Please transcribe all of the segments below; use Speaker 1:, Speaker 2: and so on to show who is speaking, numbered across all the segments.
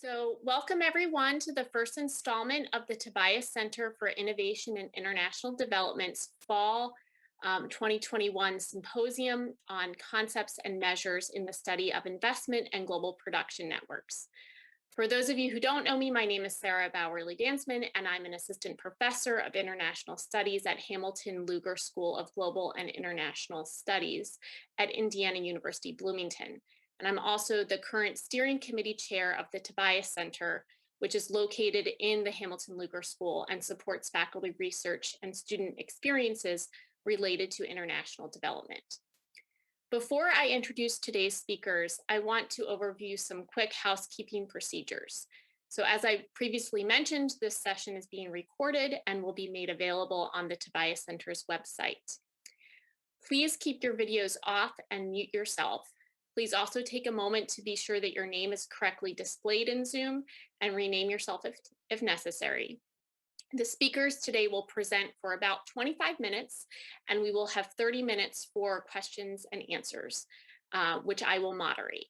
Speaker 1: So, welcome everyone to the first installment of the Tobias Center for Innovation and International Development's Fall 2021 Symposium on Concepts and Measures in the Study of Investment and Global Production Networks. For those of you who don't know me, my name is Sarah Bowerly-Dansman, and I'm an assistant professor of international studies at Hamilton Lugar School of Global and International Studies at Indiana University Bloomington. And I'm also the current steering committee chair of the Tobias Center, which is located in the Hamilton Lugar School and supports faculty research and student experiences related to international development. Before I introduce today's speakers, I want to overview some quick housekeeping procedures. So as I previously mentioned, this session is being recorded and will be made available on the Tobias Center's website. Please keep your videos off and mute yourself. Please also take a moment to be sure that your name is correctly displayed in Zoom and rename yourself if necessary. The speakers today will present for about 25 minutes, and we will have 30 minutes for questions and answers, which I will moderate.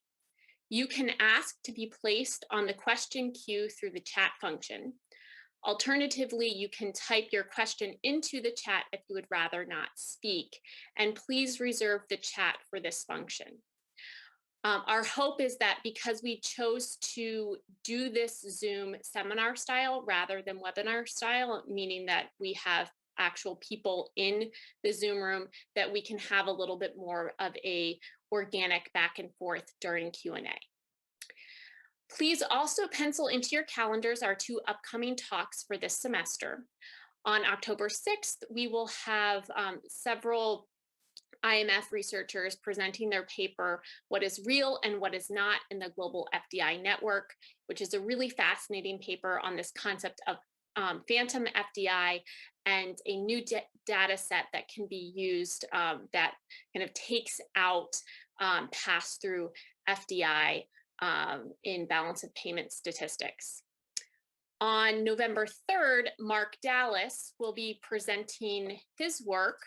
Speaker 1: You can ask to be placed on the question queue through the chat function. Alternatively, you can type your question into the chat if you would rather not speak, and please reserve the chat for this function. Our hope is that because we chose to do this Zoom seminar style rather than webinar style, meaning that we have actual people in the Zoom room, that we can have a little bit more of a organic back and forth during Q&A. Please also pencil into your calendars our two upcoming talks for this semester. On October 6th, we will have several IMF researchers presenting their paper, What is Real and What is Not in the Global FDI Network, which is a really fascinating paper on this concept of phantom FDI and a new data set that can be used that kind of takes out pass-through FDI in balance of payment statistics. On November 3rd, Mark Dallas will be presenting his work,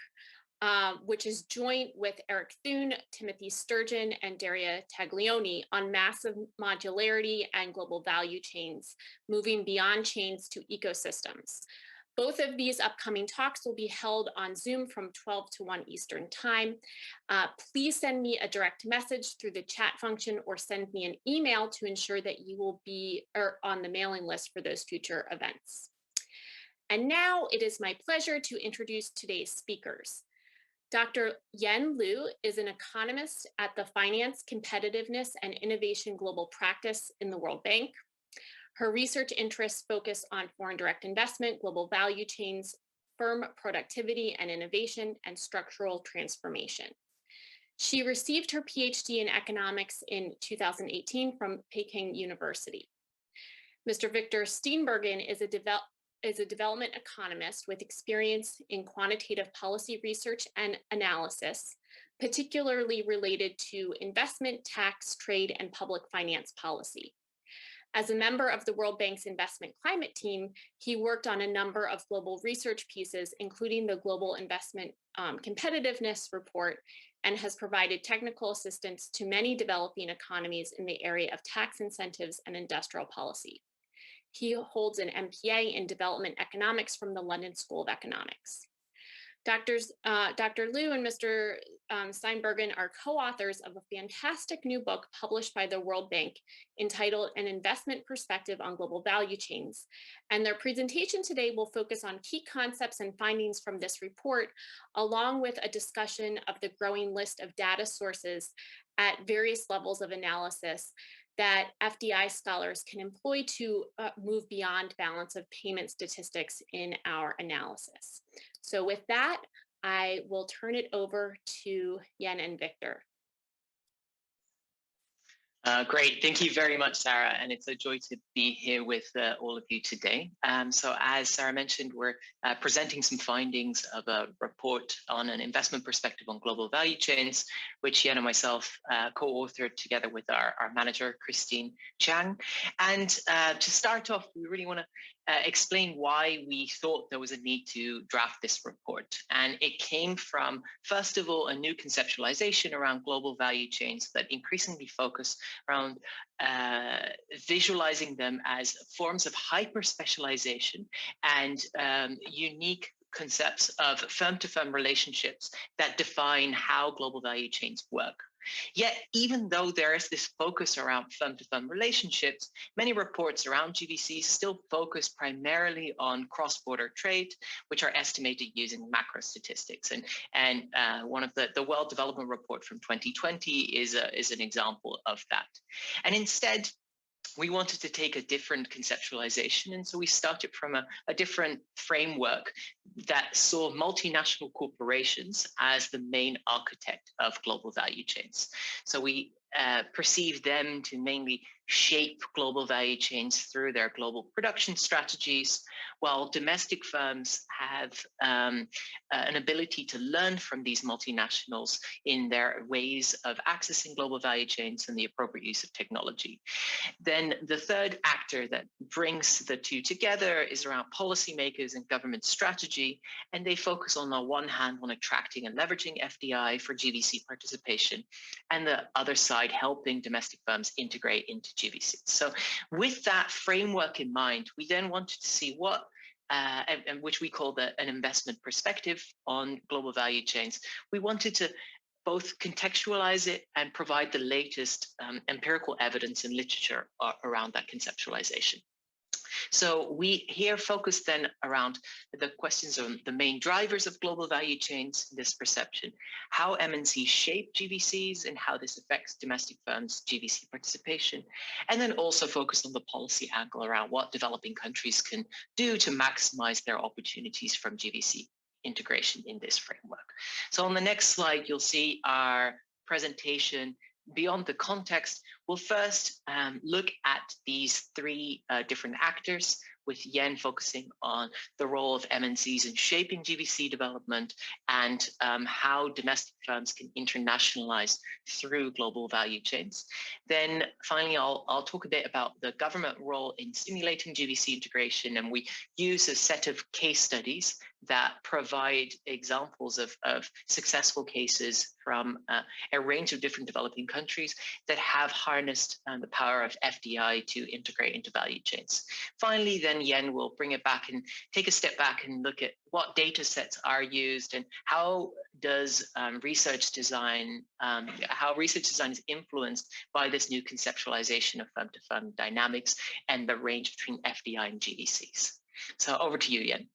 Speaker 1: which is joint with Eric Thune, Timothy Sturgeon, and Daria Taglioni on massive modularity and global value chains, moving beyond chains to ecosystems. Both of these upcoming talks will be held on Zoom from 12 to 1 Eastern Time. Please send me a direct message through the chat function or send me an email to ensure that you will be on the mailing list for those future events. And now it is my pleasure to introduce today's speakers. Dr. Yen Liu is an economist at the Finance, Competitiveness, and Innovation Global Practice in the World Bank. Her research interests focus on foreign direct investment, global value chains, firm productivity and innovation, and structural transformation. She received her PhD in economics in 2018 from Peking University. Mr. Victor Steenbergen is a development economist with experience in quantitative policy research and analysis, particularly related to investment, tax, trade, and public finance policy. As a member of the World Bank's investment climate team, he worked on a number of global research pieces, including the Global Investment Competitiveness Report, and has provided technical assistance to many developing economies in the area of tax incentives and industrial policy. He holds an MPA in development economics from the London School of Economics. Dr. Liu and Mr. Steenbergen are co-authors of a fantastic new book published by the World Bank entitled An Investment Perspective on Global Value Chains. And their presentation today will focus on key concepts and findings from this report, along with a discussion of the growing list of data sources at various levels of analysis that FDI scholars can employ to move beyond balance of payment statistics in our analysis. So with that, I will turn it over to Yen and Victor.
Speaker 2: Great, thank you very much, Sarah, and it's a joy to be here with all of you today. So as Sarah mentioned, we're presenting some findings of a report on an investment perspective on global value chains, which Yen and myself co-authored together with our manager, Christine Chang. And to start off, we really want to explain why we thought there was a need to draft this report. And it came from, first of all, a new conceptualization around global value chains that increasingly focus around visualizing them as forms of hyper-specialization and unique concepts of firm-to-firm relationships that define how global value chains work. Yet, even though there is this focus around firm-to-firm relationships, many reports around GVCs still focus primarily on cross-border trade, which are estimated using macro statistics. And one of the World Development Report from 2020 is an example of that. And instead, we wanted to take a different conceptualization. And so we started from a different framework that saw multinational corporations as the main architect of global value chains. So we perceive them to mainly shape global value chains through their global production strategies, while domestic firms have an ability to learn from these multinationals in their ways of accessing global value chains and the appropriate use of technology. Then the third actor that brings the two together is around policymakers and government strategy, and they focus on the one hand on attracting and leveraging FDI for GVC participation, and the other side helping domestic firms integrate into GVC. So with that framework in mind, we then wanted to see what, and which we call an investment perspective on global value chains. We wanted to both contextualize it and provide the latest empirical evidence and literature around that conceptualization. So we here focus then around the questions on the main drivers of global value chains, this perception, how MNCs shape GVCs and how this affects domestic firms' GVC participation, and then also focus on the policy angle around what developing countries can do to maximize their opportunities from GVC integration in this framework. So on the next slide, you'll see our presentation. Beyond the context, we'll first look at these three different actors, with Yen focusing on the role of MNCs in shaping GVC development and how domestic firms can internationalize through global value chains. Then finally, I'll talk a bit about the government role in stimulating GVC integration, and we use a set of case studies that provide examples of successful cases from a range of different developing countries that have harnessed the power of FDI to integrate into value chains. Finally, then Yen will bring it back and take a step back and look at what data sets are used and how does research design is influenced by this new conceptualization of firm-to-firm dynamics and the range between FDI and GVCs. So over to you, Yen.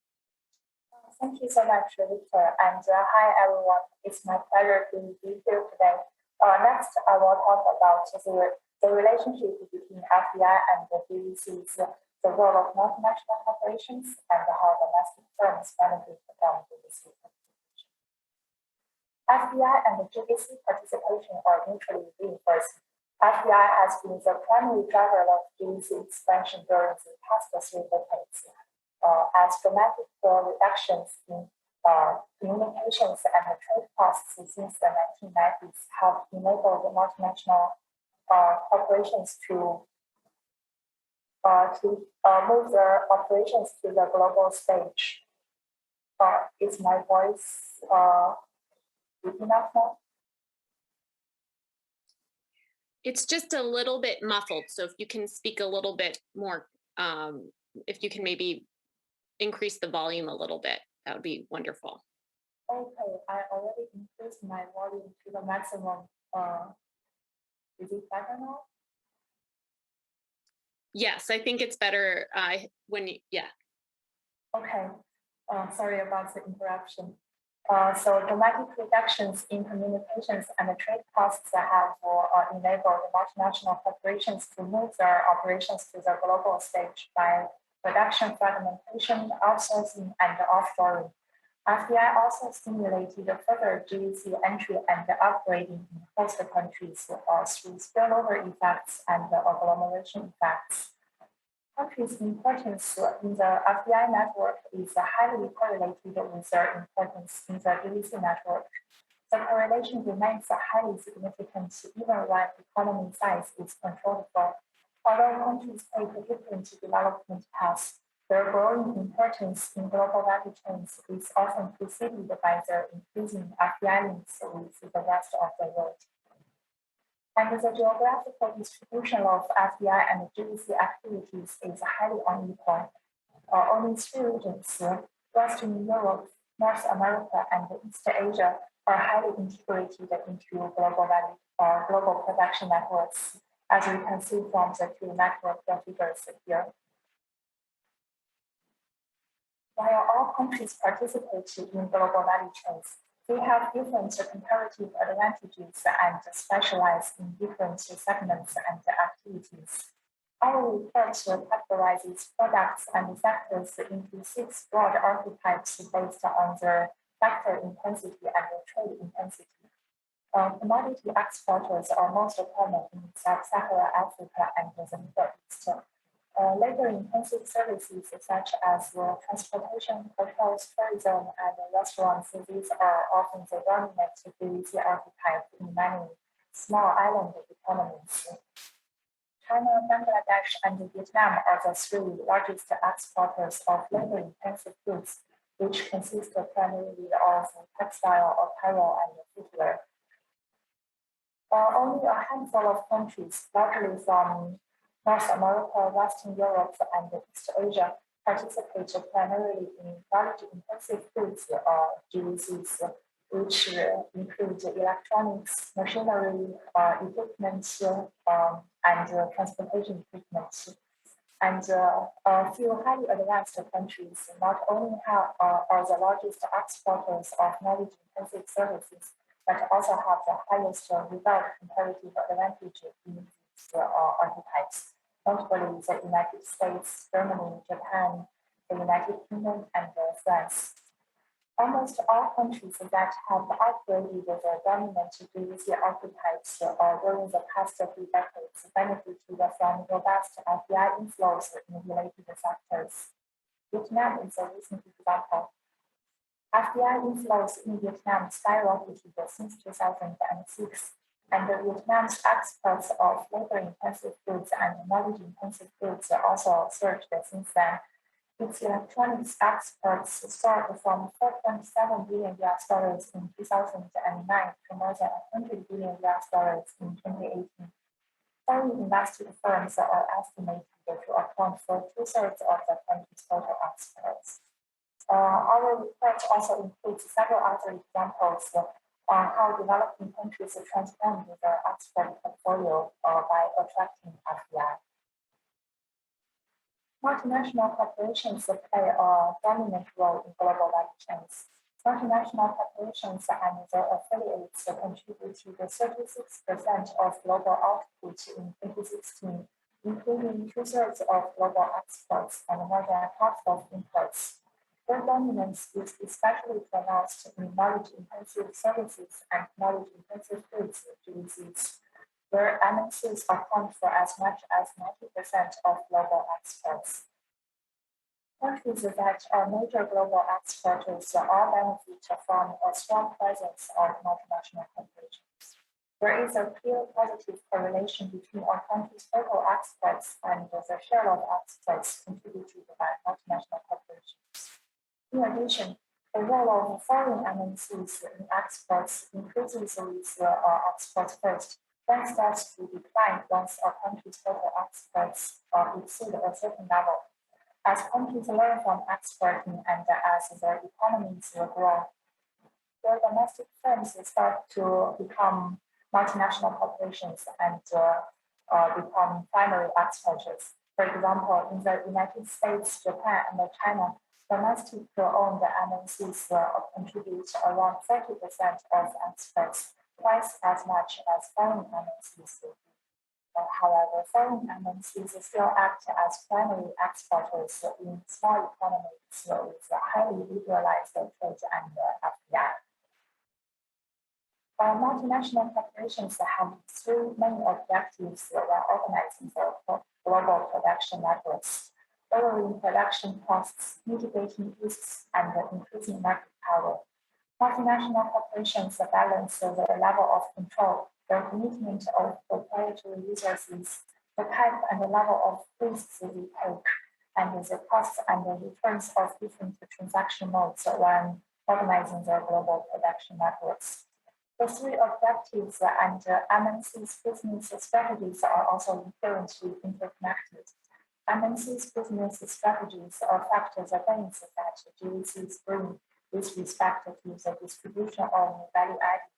Speaker 3: Thank you so much, Victor, and hi everyone. It's my pleasure to be here today. Next, I will talk about the relationship between FDI and the GVCs, the role of multinational corporations, and how domestic firms benefit from GVC participation. FDI and the GVC participation are mutually reinforcing. FDI has been the primary driver of GVC expansion during the past 3 decades. As dramatic reductions in communications and trade costs since the 1990s have enabled multinational corporations to move their operations to the global stage. Is my voice good enough now?
Speaker 1: It's just a little bit muffled, so if you can speak a little bit more, if you can maybe increase the volume a little bit, that would be wonderful.
Speaker 3: Okay, I already increased my volume to the maximum. Is it better now?
Speaker 1: Yes, I think it's better yeah.
Speaker 3: Okay, sorry about the interruption. So dramatic reductions in communications and trade costs have enabled multinational corporations to move their operations to the global stage by production fragmentation, outsourcing, and offshoring. FDI also stimulated further GVC entry and upgrading in host countries through spillover effects and agglomeration effects. Countries' importance in the FDI network is highly correlated with their importance in the GVC network. The correlation remains highly significant even when economy size is controllable. Although countries take different development paths, Their growing importance in global value chains is often preceded by their increasing FDI links with the rest of the world. And the geographical distribution of FDI and GVC activities is highly unequal. Only three regions, Western Europe, North America, and East Asia, are highly integrated into global production networks, as we can see from the two network figures here. While all countries participate in global value chains, they have different comparative advantages and specialize in different segments and activities. Our report categorizes products and sectors into 6 broad archetypes based on their sector intensity and trade intensity. Commodity exporters are most common in Sub-Saharan Africa and the Middle East. Labor-intensive services such as transportation, hotels, tourism, and restaurants, these are often the dominant GVC archetype in many small island economies. China, Bangladesh, and Vietnam are the 3 largest exporters of labor-intensive goods, which consist primarily of textile, apparel, and footwear. Only a handful of countries, largely from North America, Western Europe, and East Asia, participate primarily in knowledge-intensive goods or GVCs, which include electronics, machinery, equipment, and transportation equipment. And a few highly advanced countries not only are the largest exporters of knowledge-intensive services, but also have the highest without comparative advantage in these archetypes, notably the United States, Germany, Japan, the United Kingdom, and France. Almost all countries that have upgraded their dominant GVC archetypes during the past 3 decades benefited from robust FDI inflows in related sectors. Vietnam is a recent example. FDI inflows in Vietnam skyrocketed since 2006, and Vietnam's exports of labor-intensive goods and knowledge-intensive goods also surged since then. Its electronics exports soared from $4.7 billion in 2009 to more than $100 billion in 2018. Foreign invested firms are estimated to account for 2/3 of the country's total exports. Our report also includes several other examples on how developing countries transform their export portfolio by attracting FDI. Multinational corporations play a dominant role in global value chains. Multinational corporations and their affiliates contributed 36% of global output in 2016, including 2/3 of global exports and more than half of imports. Their dominance is especially pronounced in knowledge-intensive services and knowledge-intensive goods, GVCs, where MNCs account for as much as 90% of global exports. Countries that are major global exporters all benefit from a strong presence of multinational corporations. There is a clear positive correlation between a country's total exports and the share of exports contributed by multinational corporations. In addition, the role of foreign MNCs in exports increases with exports first, then starts to decline once a country's total exports exceed a certain level. As countries learn from exporting and as their economies grow, their domestic firms start to become multinational corporations and become primary exporters. For example, in the United States, Japan, and China, domestic-owned MNCs contribute around 30% of exports, twice as much as foreign MNCs do. However, foreign MNCs still act as primary exporters in small economies with highly liberalized trade and FDI. Multinational corporations have 3 main objectives when organizing their global production networks: lowering production costs, mitigating risks, and increasing market power. Multinational corporations balance their level of control, their commitment of proprietary resources, the type and the level of risks they take, and the costs and the returns of different transaction modes when organizing their global production networks. The three objectives and MNC's business strategies are also inherently interconnected. MNC's business strategies affect the gains that GVCs bring with respect to the distribution of value added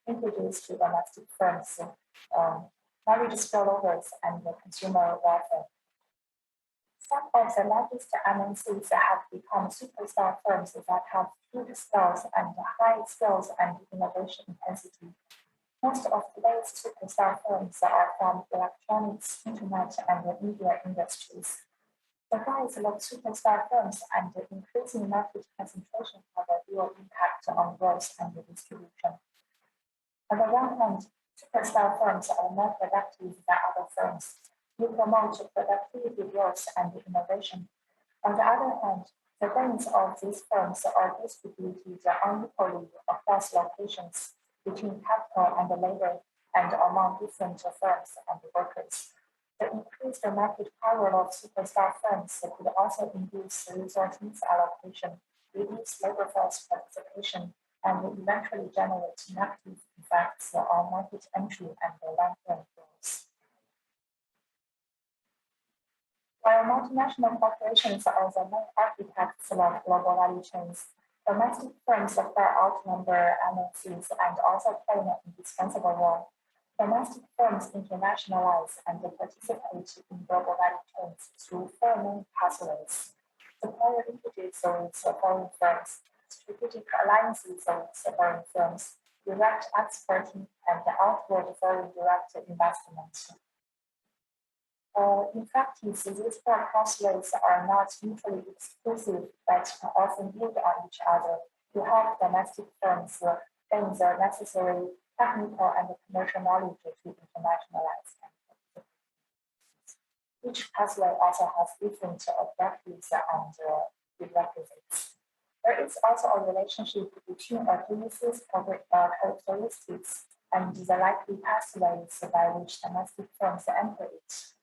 Speaker 3: introduced to domestic firms, marriage spillovers, and consumer welfare. Some of the largest MNCs have become superstar firms that have huge scales and high skills and innovation intensity. Most of today's superstar firms are from electronics, internet, and media industries. The rise of superstar firms and the increasing market concentration have a real impact on growth and distribution. On the one hand, superstar firms are more productive than other firms. We promote productivity growth and innovation. On the other hand, the gains of these firms are distributed unequally across locations between capital and labor and among different firms and workers. The increased market power of superstar firms could also induce resource misallocation, reduce labor force participation, and eventually generate negative effects on market entry and long-term growth. While multinational corporations are the main architects of global value chains, domestic firms far outnumber MNCs and also play an indispensable role. Domestic firms internationalize and participate in global value chains through four main pathways: supplier linkages with foreign firms, strategic alliances with foreign firms, direct exporting, and outward foreign direct investment. In practice, these four pathways are not mutually exclusive, but often build on each other to help domestic firms gain the necessary technical and commercial knowledge to internationalize. Each pathway also has different objectives and prerequisites. There is also a relationship between a GVC's characteristics and the likely pathways by which domestic firms enter it.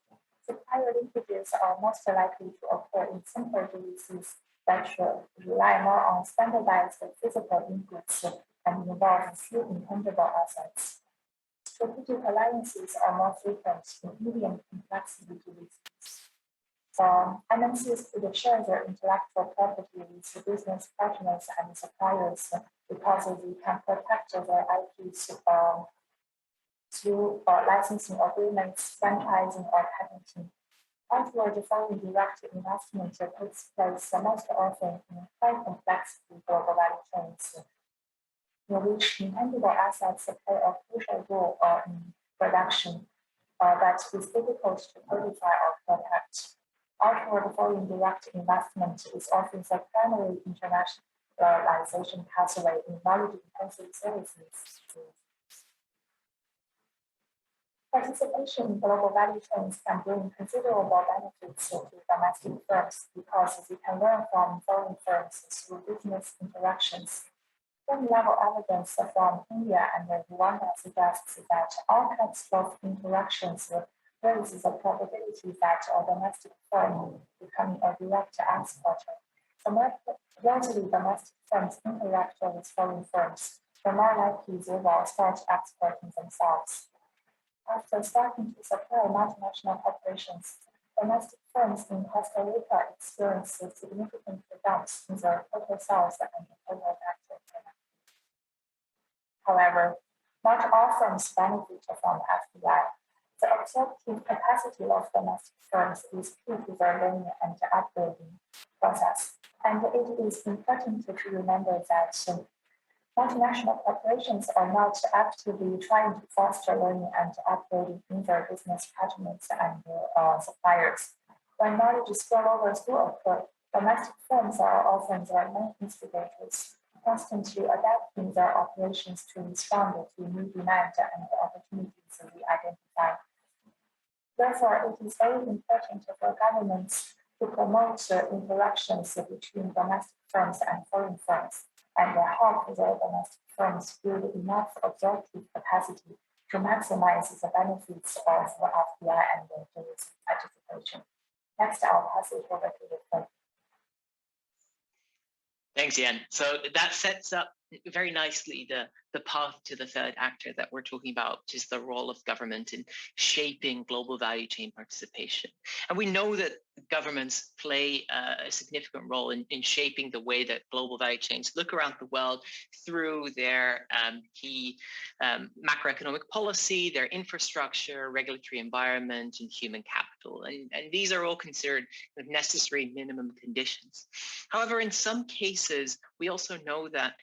Speaker 3: Supplier linkages are most likely to occur in simple GVCs that rely more on standardized physical inputs and involve few intangible assets. Strategic alliances are more frequent in medium complexity GVCs. MNCs could share their intellectual property with business partners and suppliers because they can protect their IPs through licensing agreements, franchising, or patenting. Outward foreign direct investment takes place most often in high complexity global value chains, in which intangible assets play a crucial role in production, but is difficult to codify or protect. Outward foreign direct investment is often the primary internationalization pathway in knowledge-intensive services. Participation in global value chains can bring considerable benefits to domestic firms because they can learn from foreign firms through business interactions. Firm-level evidence from India and Rwanda suggests that all types of interactions raise the probability that a domestic firm becoming a direct exporter. The more closely domestic firms interact with foreign firms, the more likely they will start exporting themselves. After starting to supply multinational corporations, domestic firms in Costa Rica experience significant jumps in their total sales and total active production. However, not all firms benefit from FDI. The absorptive capacity of domestic firms is key to their learning and upgrading process, and it is important to remember that multinational corporations are not actively trying to foster learning and upgrading in their business partners and suppliers. When knowledge spillovers do occur, domestic firms are often their main instigators, constantly adapting their operations to respond to new demand and opportunities we identify. Therefore, it is very important for governments to promote interactions between domestic firms and foreign firms, and help their domestic firms build enough absorptive capacity to maximize the benefits of FDI and GVC participation. Next, I'll pass it over to the friend.
Speaker 2: Thanks, Yen. So that sets up very nicely the path to the third actor that we're talking about, which is the role of government in shaping global value chain participation. And we know that governments play a significant role in shaping the way that global value chains look around the world through their key macroeconomic policy, their infrastructure, regulatory environment, and human capital. And these are all considered necessary minimum conditions. However, in some cases, we also know that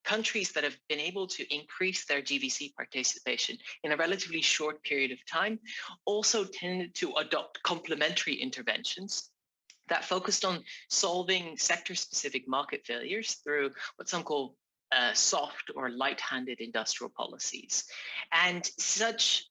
Speaker 2: countries that have been able to increase their GVC participation in a relatively short period of time also tended to adopt complementary interventions that focused on solving sector-specific market failures through what some call soft or light-handed industrial policies. And such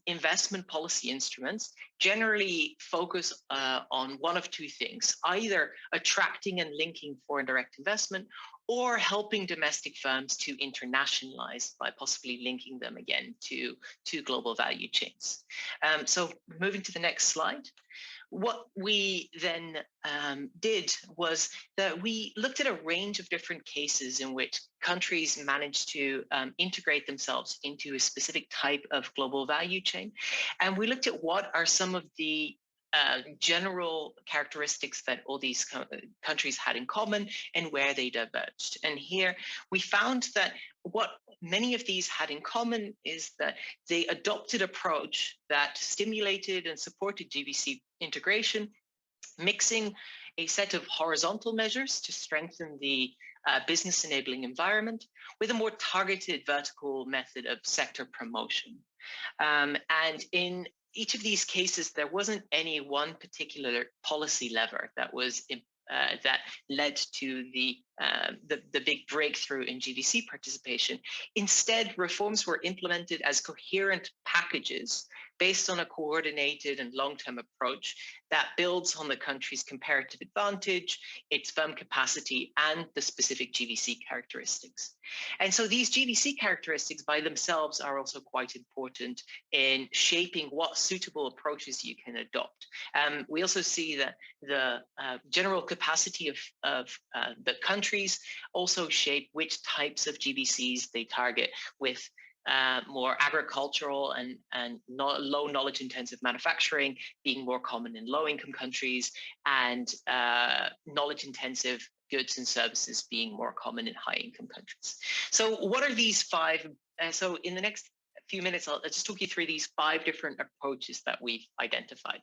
Speaker 2: investment policy instruments generally focus on one of two things, either attracting and linking foreign direct investment or helping domestic firms to internationalize by possibly linking them again to global value chains. So moving to the next slide. What we then did was that we looked at a range of different cases in which countries managed to integrate themselves into a specific type of global value chain. And we looked at what are some of the general characteristics that all these countries had in common and where they diverged. And here we found that what many of these had in common is that they adopted an approach that stimulated and supported GVC integration, mixing a set of horizontal measures to strengthen the business enabling environment with a more targeted vertical method of sector promotion. And in each of these cases, there wasn't any one particular policy lever that was that led to the big breakthrough in GVC participation. Instead, reforms were implemented as coherent packages based on a coordinated and long-term approach that builds on the country's comparative advantage, its firm capacity, and the specific GVC characteristics. And so these GVC characteristics by themselves are also quite important in shaping what suitable approaches you can adopt. We also see that the general capacity of the countries also shape which types of GVCs they target, with more agricultural and low knowledge intensive manufacturing being more common in low income countries, and knowledge intensive goods and services being more common in high income countries. So what are these five? So in the next few minutes, I'll just talk you through these 5 different approaches that we've identified,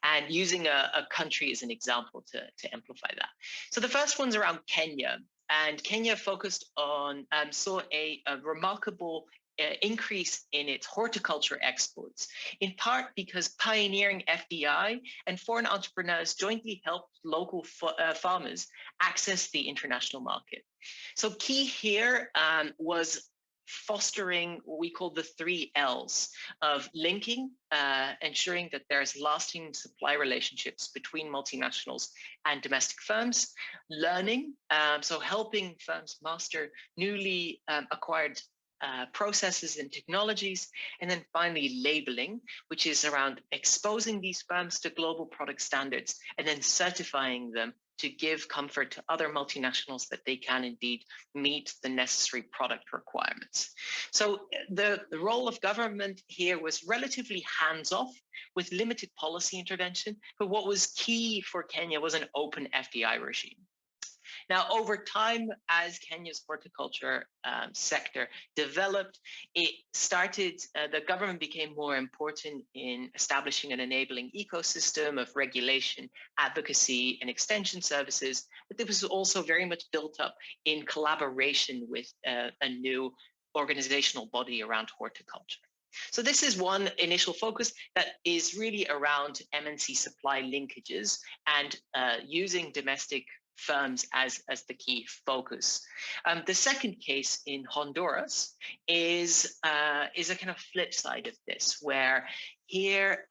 Speaker 2: and using a country as an example to amplify that. So the first one's around Kenya, and Kenya focused on, saw a remarkable increase in its horticulture exports, in part because pioneering FDI and foreign entrepreneurs jointly helped local farmers access the international market. So key here was fostering what we call the 3 L's of linking, ensuring that there's lasting supply relationships between multinationals and domestic firms, learning, so helping firms master newly acquired processes and technologies, and then finally labeling, which is around exposing these firms to global product standards and then certifying them to give comfort to other multinationals that they can indeed meet the necessary product requirements. So the role of government here was relatively hands-off with limited policy intervention, but what was key for Kenya was an open FDI regime. Now, over time, as Kenya's horticulture sector developed, it started, the government became more important in establishing an enabling ecosystem of regulation, advocacy, and extension services, but this was also very much built up in collaboration with a new organizational body around horticulture. So this is one initial focus that is really around MNC supply linkages and using domestic firms as the key focus. The second case in Honduras is a kind of flip side of this, where here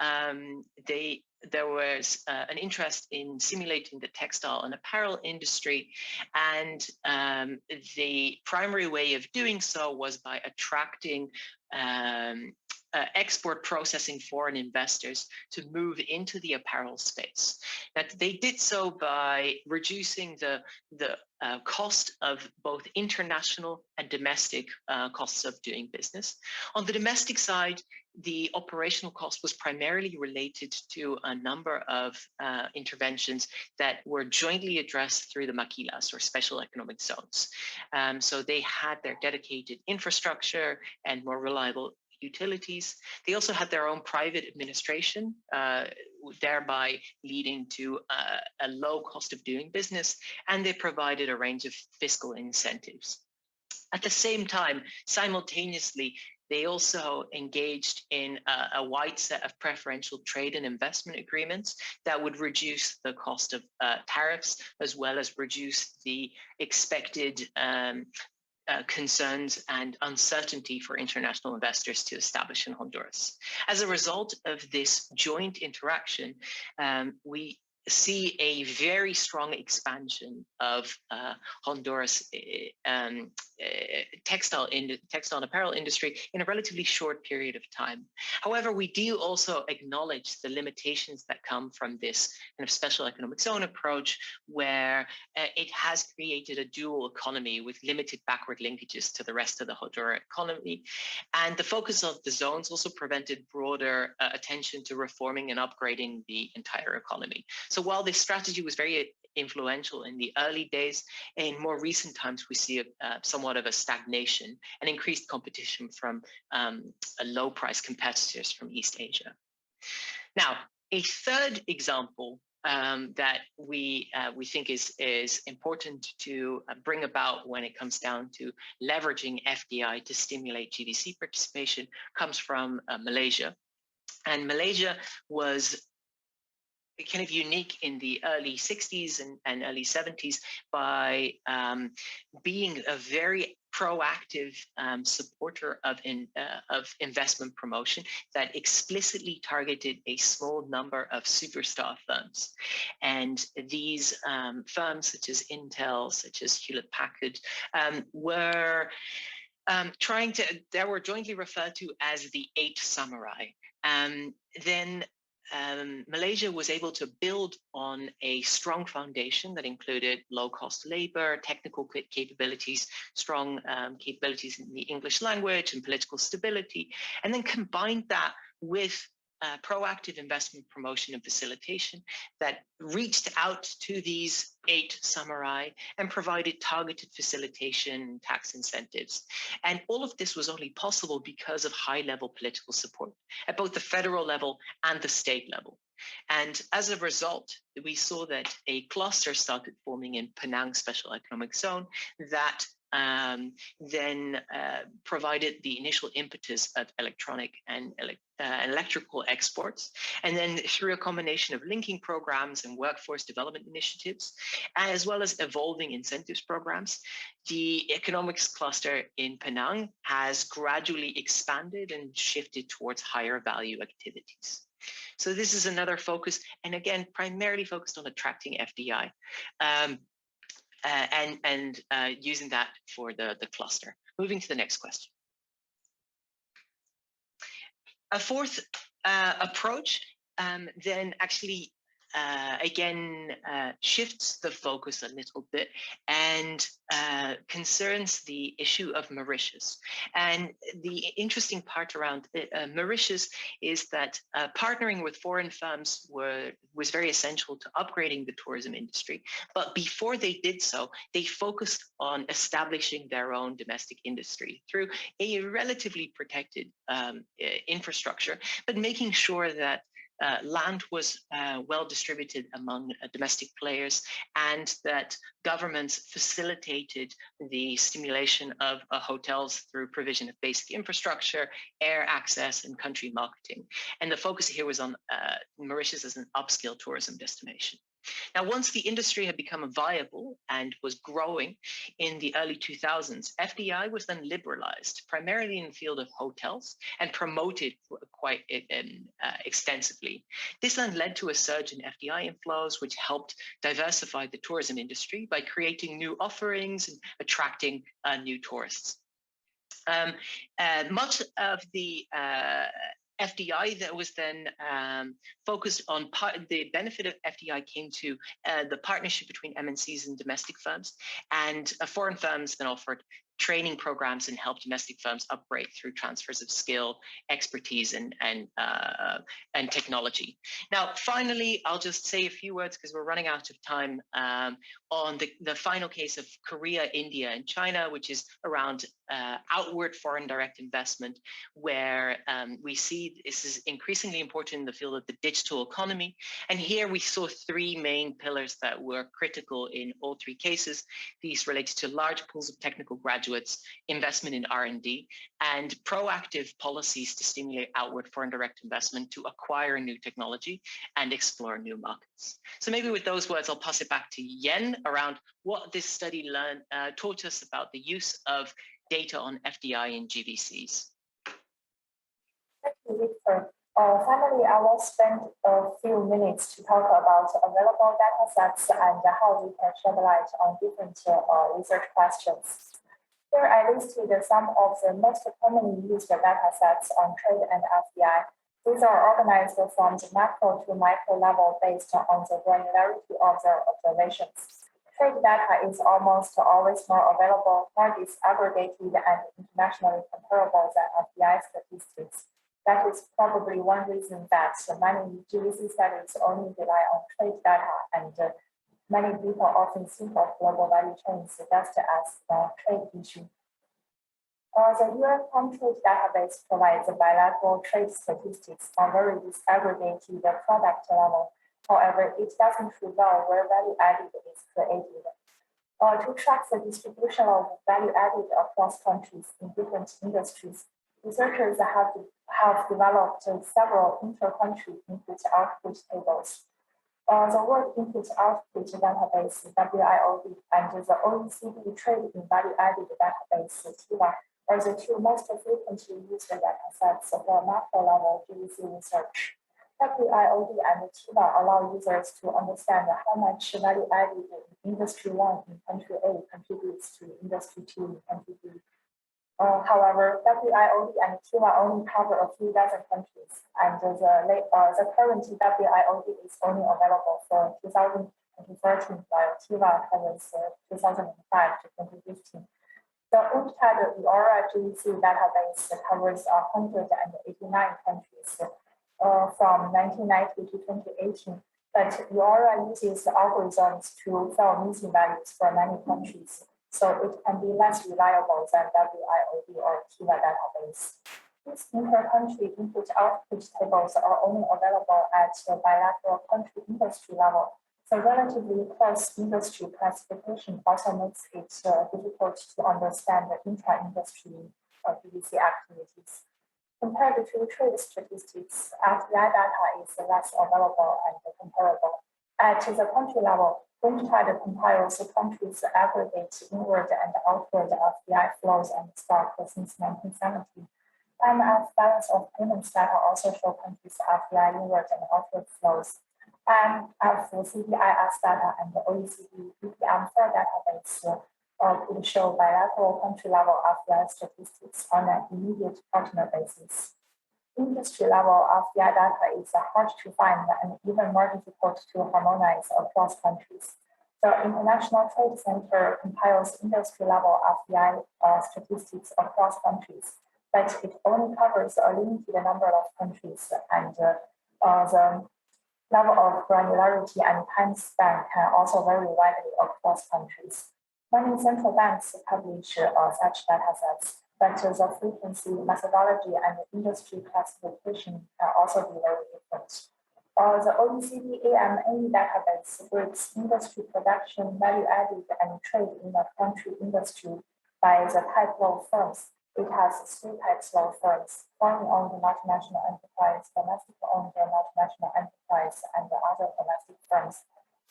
Speaker 2: there was an interest in simulating the textile and apparel industry, and the primary way of doing so was by attracting export processing foreign investors to move into the apparel space. That they did so by reducing the cost of both international and domestic costs of doing business. On the domestic side, the operational cost was primarily related to a number of interventions that were jointly addressed through the maquilas, or special economic zones. So they had their dedicated infrastructure and more reliable utilities. They also had their own private administration, thereby leading to a low cost of doing business, and they provided a range of fiscal incentives. At the same time, simultaneously, they also engaged in a wide set of preferential trade and investment agreements that would reduce the cost of tariffs, as well as reduce the expected concerns and uncertainty for international investors to establish in Honduras. As a result of this joint interaction, we see a very strong expansion of Honduras textile and apparel industry in a relatively short period of time. However, we do also acknowledge the limitations that come from this kind of special economic zone approach, where it has created a dual economy with limited backward linkages to the rest of the Honduran economy. And the focus of the zones also prevented broader attention to reforming and upgrading the entire economy. So while this strategy was very influential in the early days, in more recent times, we see somewhat of a stagnation and increased competition from low-price competitors from East Asia. Now, a third example that we think is important to bring about when it comes down to leveraging FDI to stimulate GVC participation comes from Malaysia. And Malaysia was kind of unique in the early 60s and early 70s by being a very proactive supporter of investment promotion that explicitly targeted a small number of superstar firms. And these firms, such as Intel, such as Hewlett-Packard, were they were jointly referred to as the 8 Samurai. Then Malaysia was able to build on a strong foundation that included low-cost labor, technical capabilities, strong capabilities in the English language, and political stability, and then combined that with proactive investment promotion and facilitation that reached out to these 8 samurai and provided targeted facilitation, tax incentives. And all of this was only possible because of high-level political support at both the federal level and the state level. And as a result, we saw that a cluster started forming in Penang Special Economic Zone that then provided the initial impetus of electronic and electrical exports. And then through a combination of linking programs and workforce development initiatives, as well as evolving incentives programs, the economics cluster in Penang has gradually expanded and shifted towards higher value activities. So this is another focus, and again, primarily focused on attracting FDI. And using that for the cluster. Moving to the next question. A fourth approach then actually again shifts the focus a little bit and concerns the issue of Mauritius. And the interesting part around Mauritius is that partnering with foreign firms was very essential to upgrading the tourism industry. But before they did so, they focused on establishing their own domestic industry through a relatively protected infrastructure, but making sure that land was well distributed among domestic players, and that governments facilitated the stimulation of hotels through provision of basic infrastructure, air access, and country marketing. And the focus here was on Mauritius as an upscale tourism destination. Now, once the industry had become viable and was growing in the early 2000s, FDI was then liberalized, primarily in the field of hotels, and promoted quite extensively. This then led to a surge in FDI inflows, which helped diversify the tourism industry by creating new offerings and attracting new tourists. Much of the FDI that was then focused on the benefit of FDI came to the partnership between MNCs and domestic firms, and foreign firms then offered training programs and help domestic firms upgrade through transfers of skill, expertise, and technology. Now, finally, I'll just say a few words because we're running out of time on the final case of Korea, India, and China, which is around outward foreign direct investment, where we see this is increasingly important in the field of the digital economy. And here we saw three main pillars that were critical in all three cases. These related to large pools of technical graduates, investment in R&D, and proactive policies to stimulate outward foreign direct investment to acquire new technology and explore new markets. So maybe with those words, I'll pass it back to Yen around what this study taught us about the use of data on FDI and GVCs.
Speaker 3: Thank you, Victor. Finally, I will spend a few minutes to talk about available data sets and how we can shed light on different research questions. Here I listed some of the most commonly used data sets on trade and FDI. These are organized from the macro to micro level based on the granularity of their observations. Trade data is almost always more available, more disaggregated, and internationally comparable than FDI statistics. That is probably one reason that many GVC studies only rely on trade data, and many people often think of global value chains just as a trade issue. The UN Trade database provides bilateral trade statistics on very disaggregated product level. However, it doesn't reveal where value added is created. To track the distribution of value added across countries in different industries, researchers have developed several inter-country input-output tables. The World Input-Output Database, WIOD, and the OECD Trade in Value-Added Database, TIVA, are the two most frequently used datasets for macro-level GVC research. WIOD and TIVA allow users to understand how much value added in Industry 1 in Country A contributes to Industry 2 in Country B. However, WIOD and TIVA only cover a few dozen countries, and the current WIOD is only available for 2013, while TIVA covers 2005 to 2015. The Untitled GVC database covers 189 countries from 1990 to 2018, but UORA uses algorithms to fill missing values for many countries, so it can be less reliable than WIOD or TIVA database. These inter-country input-output tables are only available at the bilateral country industry level. So relatively close industry classification also makes it difficult to understand the intra-industry GVC activities. Compared to trade statistics, FDI data is less available and comparable. At the country level, Untitled compiles countries' aggregate inward and outward FDI flows and stock since 1970. IMF balance of payments data also show countries' FDI inward and outward flows. IMF CBIS data and the OECD BPM4 database could show bilateral country-level FDI statistics on an immediate partner basis. Industry-level FDI data is hard to find and even more difficult to harmonize across countries. The International Trade Center compiles industry-level FDI statistics across countries, but it only covers a limited number of countries, and the level of granularity and time span can also vary widely across countries. Many central banks publish such datasets, but the frequency, methodology, and industry classification can also be very different. The OECD AMA database breaks industry production, value added, and trade in a country industry by the type of firms. It has three types of firms: foreign-owned multinational enterprise, domestic-owned multinational enterprise, and other domestic firms.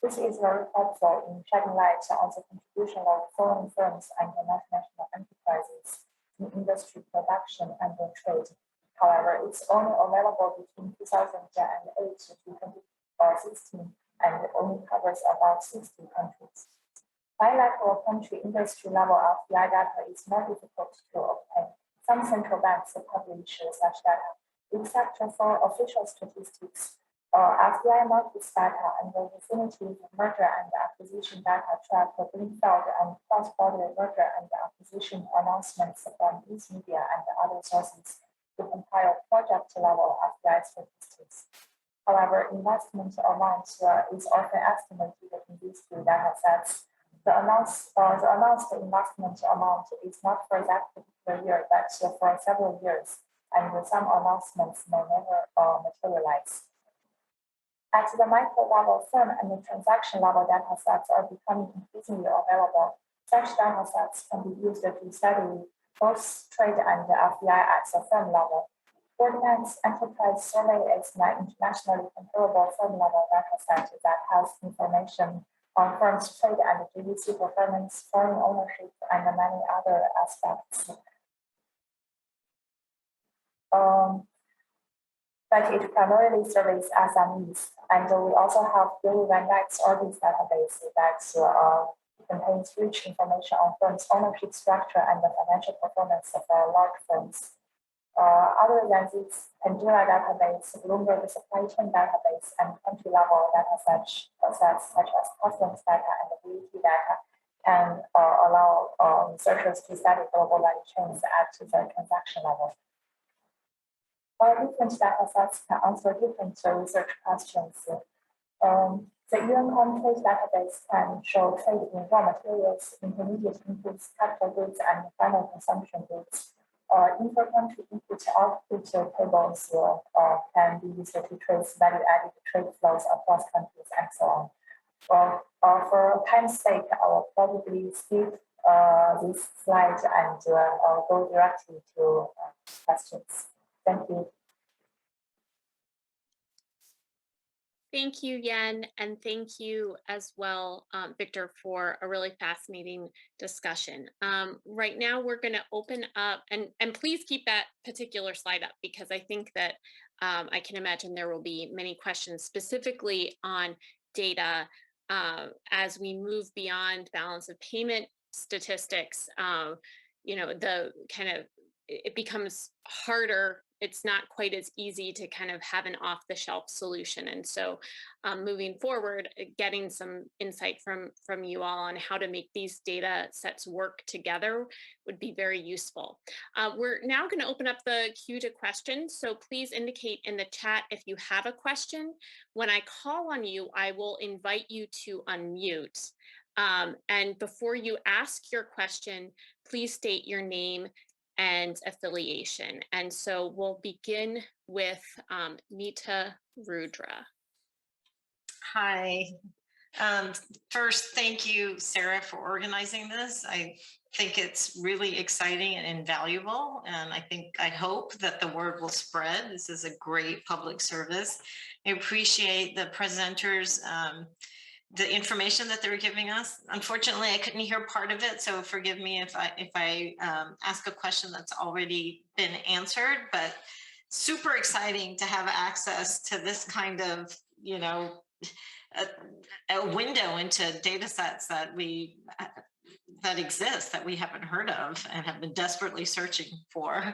Speaker 3: This is very helpful in shedding light on the contribution of foreign firms and multinational enterprises in industry production and trade. However, it's only available between 2008 to 2016 and only covers about 60 countries. Bilateral country industry level FDI data is more difficult to obtain. some central banks publish such data. Except for official statistics, FDI markets data and the definitive merger and acquisition data track the greenfield and cross-border merger and acquisition announcements from news media and other sources to compile project-level FDI statistics. However, investment amount is often estimated in these two data sets. The announced investment amount is not for that particular year, but for several years, and some announcements may never materialize. At the micro level, firm and the transaction level data sets are becoming increasingly available. Such data sets can be used to study both trade and FDI at the firm level. World Bank's enterprise survey is an internationally comparable firm level data set that has information on firms' trade and GVC performance, foreign ownership, and many other aspects. But it primarily surveys SMEs, and we also have Billy Van Dyke's Orbis database that contains rich information on firms' ownership structure and the financial performance of large firms. Other than this Pandora database, Bloomberg supply chain database, and country-level data sets such as customs data and VAT data can allow researchers to study global value chains at the transaction level. Different data sets can answer different research questions. The UN trade database can show trade in raw materials, intermediate inputs, capital goods, and final consumption goods. Inter-country input-output tables can be used to trace value-added trade flows across countries and so on. For time's sake, I will probably skip this slide and go directly to questions. Thank you.
Speaker 1: Thank you, Yen, and thank you as well, Victor, for a really fascinating discussion. Right now, we're going to open up, and please keep that particular slide up, because I think that I can imagine there will be many questions specifically on data as we move beyond balance of payment statistics. It becomes harder. It's not quite as easy to kind of have an off-the-shelf solution. And so moving forward, getting some insight from you all on how to make these data sets work together would be very useful. We're now going to open up the queue to questions. So please indicate in the chat if you have a question. When I call on you, I will invite you to unmute. And before you ask your question, please state your name and affiliation. And so we'll begin with Nita Rudra.
Speaker 4: Hi. First, thank you, Sarah, for organizing this. I think it's really exciting and invaluable. And I hope that the word will spread. This is a great public service. I appreciate the presenters, the information that they were giving us. Unfortunately, I couldn't hear part of it, so forgive me if I ask a question that's already been answered, but super exciting to have access to this kind of, a window into data sets that exist that we haven't heard of and have been desperately searching for.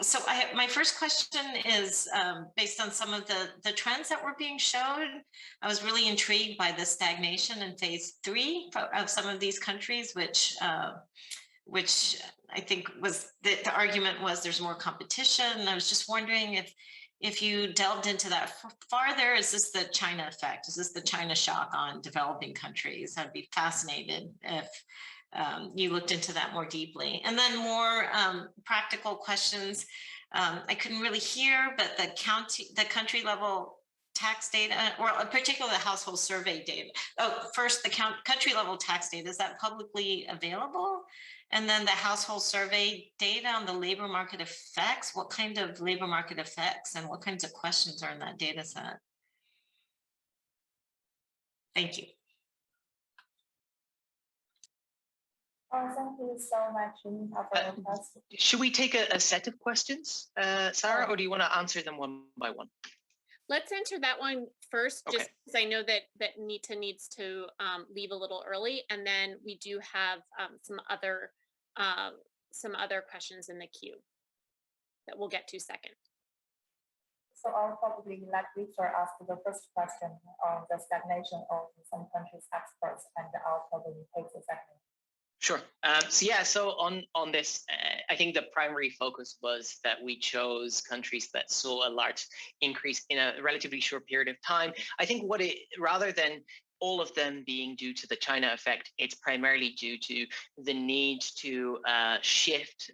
Speaker 4: So my first question is based on some of the trends that were being showed. I was really intrigued by the stagnation in phase 3 of some of these countries, which I think was the argument was there's more competition. I was just wondering if you delved into that farther, is this the China effect? Is this the China shock on developing countries? I'd be fascinated if you looked into that more deeply. And then more practical questions. I couldn't really hear, but the country level tax data, or particularly the household survey data. Oh, first, the country level tax data, is that publicly available? And then the household survey data on the labor market effects, what kind of labor market effects and what kinds of questions are in that data set? Thank you.
Speaker 3: Thank you so much, Nita, for your question.
Speaker 2: Should we take a set of questions, Sarah, or do you want to answer them one by one?
Speaker 1: Let's answer that one first,
Speaker 2: Okay.
Speaker 1: just because I know that Nita needs to leave a little early, and then we do have some other some other questions in the queue that we'll get to second.
Speaker 3: So I'll probably let Victor ask the first question on the stagnation of some countries' exports, and I'll probably take the second.
Speaker 2: Sure. So on this, I think the primary focus was that we chose countries that saw a large increase in a relatively short period of time. I think rather than all of them being due to the China effect, it's primarily due to the need to shift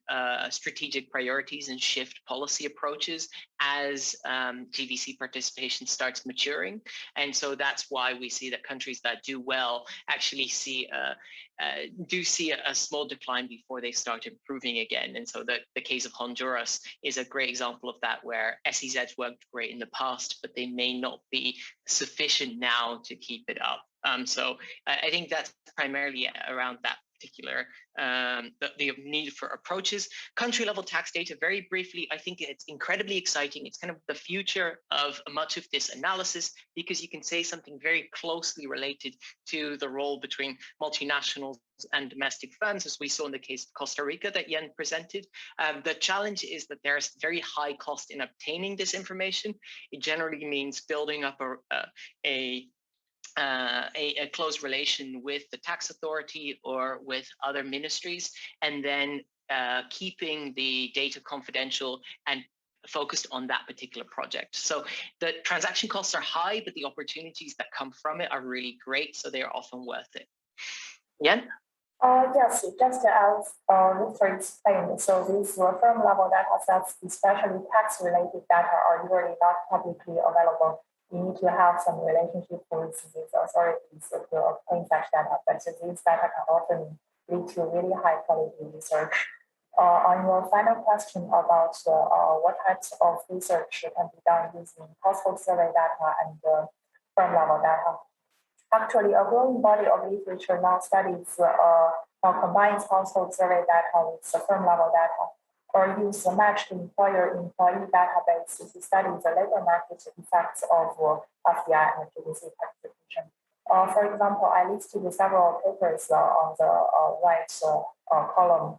Speaker 2: strategic priorities and shift policy approaches as GVC participation starts maturing. And so that's why we see that countries that do well actually see a small decline before they start improving again. And so the case of Honduras is a great example of that, where SEZs worked great in the past, but they may not be sufficient now to keep it up. So I think that's primarily around that particular the need for approaches. Country level tax data, very briefly, I think it's incredibly exciting. It's kind of the future of much of this analysis, because you can say something very closely related to the role between multinationals and domestic firms, as we saw in the case of Costa Rica that Yen presented. The challenge is that there's very high cost in obtaining this information. It generally means building up a close relation with the tax authority or with other ministries, and then keeping the data confidential and focused on that particular project. So the transaction costs are high, but the opportunities that come from it are really great, so they are often worth it. Yen?
Speaker 3: Yes, just as Victor explained, so these firm level data sets, especially tax-related data, are usually not publicly available. You need to have some relationship with these authorities to obtain such data, but these data can often lead to really high quality research. On your final question about what types of research can be done using household survey data and firm level data, actually a growing body of literature now studies now combines household survey data with the firm level data, or use the matched employer-employee database to study the labor market effects of FDI and GVC participation. For example, I listed several papers on the right column.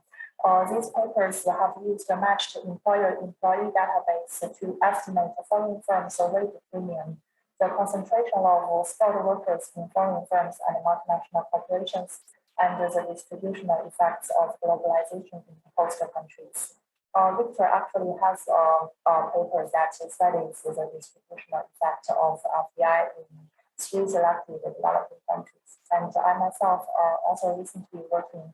Speaker 3: These papers have used the matched employer-employee database to estimate the foreign firms' wage premium, the concentration of skilled workers in foreign firms and multinational corporations, and the distributional effects of globalization in host countries. Victor actually has a paper that studies the distributional effect of FDI in 3 selected developing countries. And I myself also recently working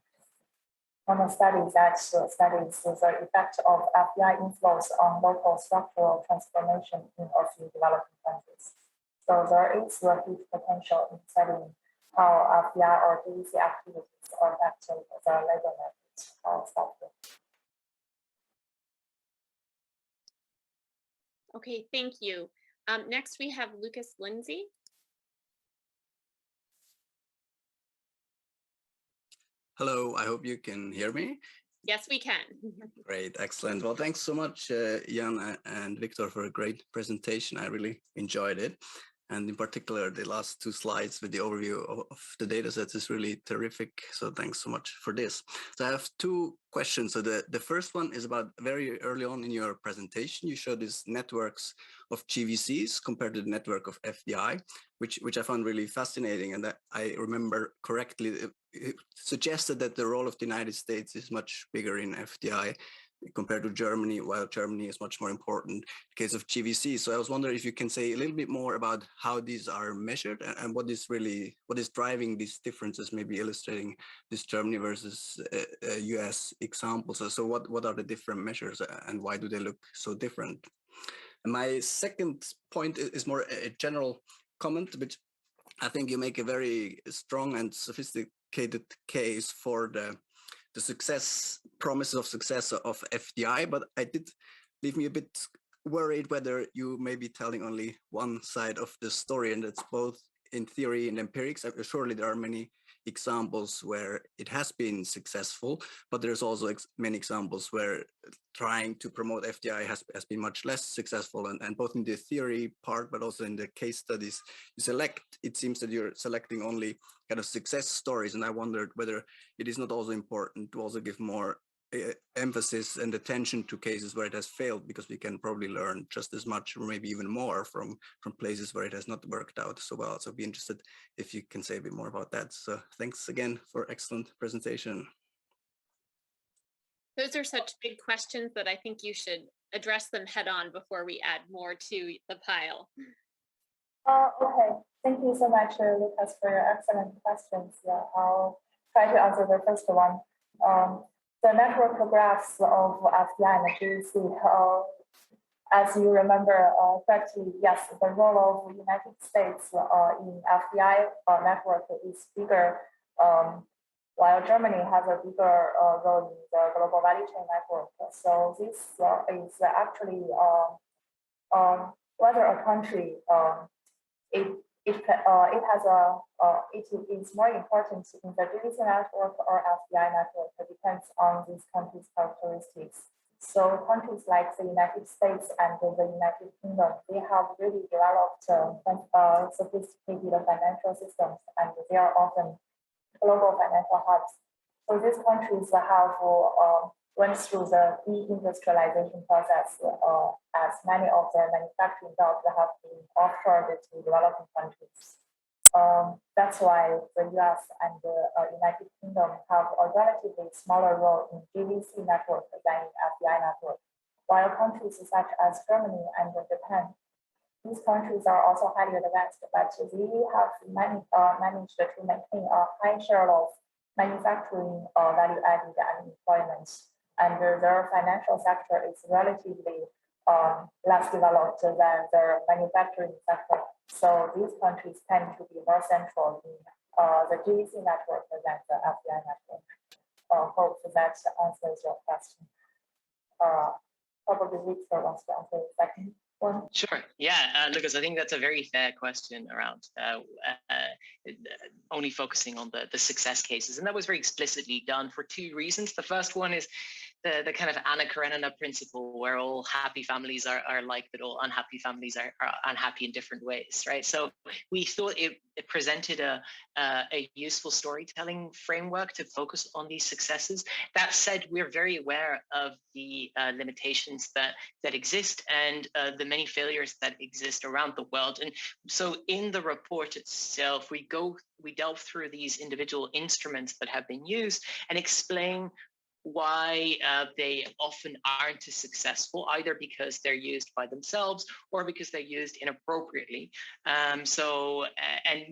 Speaker 3: on a study that studies the effect of FDI inflows on local structural transformation in a few developing countries. So there is a huge potential in studying how FDI or GVC activities affect the labor market structure.
Speaker 1: Okay, thank you. Next, we have Lucas Lindsay.
Speaker 5: Hello, I hope you can hear me.
Speaker 1: Yes, we can.
Speaker 5: Great, excellent. Well, thanks so much, Jan and Victor, for a great presentation. I really enjoyed it. And in particular, the last 2 slides with the overview of the data sets is really terrific. So thanks so much for this. So I have 2 questions. So the first one is about very early on in your presentation, you showed these networks of GVCs compared to the network of FDI, which I found really fascinating. And that I remember correctly, it suggested that the role of the United States is much bigger in FDI compared to Germany, while Germany is much more important in the case of GVC. So I was wondering if you can say a little bit more about how these are measured and what is driving these differences, maybe illustrating this Germany versus US examples. So what are the different measures and why do they look so different? And my second point is more a general comment, which I think you make a very strong and sophisticated case for the promises of success of FDI, but I did leave me a bit worried whether you may be telling only one side of the story, and that's both in theory and empirics. Surely there are many examples where it has been successful, but there's also many examples where trying to promote FDI has been much less successful, and both in the theory part, but also in the case studies you select, it seems that you're selecting only kind of success stories. And I wondered whether it is not also important to also give more emphasis and attention to cases where it has failed, because we can probably learn just as much or maybe even more from places where it has not worked out so well. So I'd be interested if you can say a bit more about that. So thanks again for excellent presentation.
Speaker 1: Those are such big questions that I think you should address them head on before we add more to the pile.
Speaker 3: Okay, thank you so much, Lucas, for your excellent questions. Yeah, I'll try to answer the first one. The network graphs of FDI and GVC, as you remember correctly, yes, the role of the United States in FDI network is bigger, while Germany has a bigger role in the global value chain network. So this is actually whether a country it is more important in the GVC network or FDI network. It depends on this country's characteristics. So countries like the United States and the United Kingdom, they have really developed sophisticated financial systems, and they are often global financial hubs. So these countries have went through the deindustrialization process, as many of their manufacturing jobs have been offshored to developing countries. That's why the US and the United Kingdom have a relatively smaller role in GVC network than in FDI network, while countries such as Germany and Japan, these countries are also highly advanced, but they have managed to maintain a high share of manufacturing value added and employment. And their financial sector is relatively less developed than their manufacturing sector. So these countries tend to be more central in the GVC network than the FDI network. Hope that answers your question. Probably Victor wants to answer the second one.
Speaker 2: Sure. Yeah, Lucas, I think that's a very fair question around only focusing on the success cases. And that was very explicitly done for two reasons. The first one is the kind of Anna Karenina principle, where all happy families are like, but all unhappy families are unhappy in different ways, right? So we thought it presented a useful storytelling framework to focus on these successes. That said, we're very aware of the limitations that exist and the many failures that exist around the world. And so in the report itself, we delve through these individual instruments that have been used and explain why they often aren't as successful, either because they're used by themselves or because they're used inappropriately. And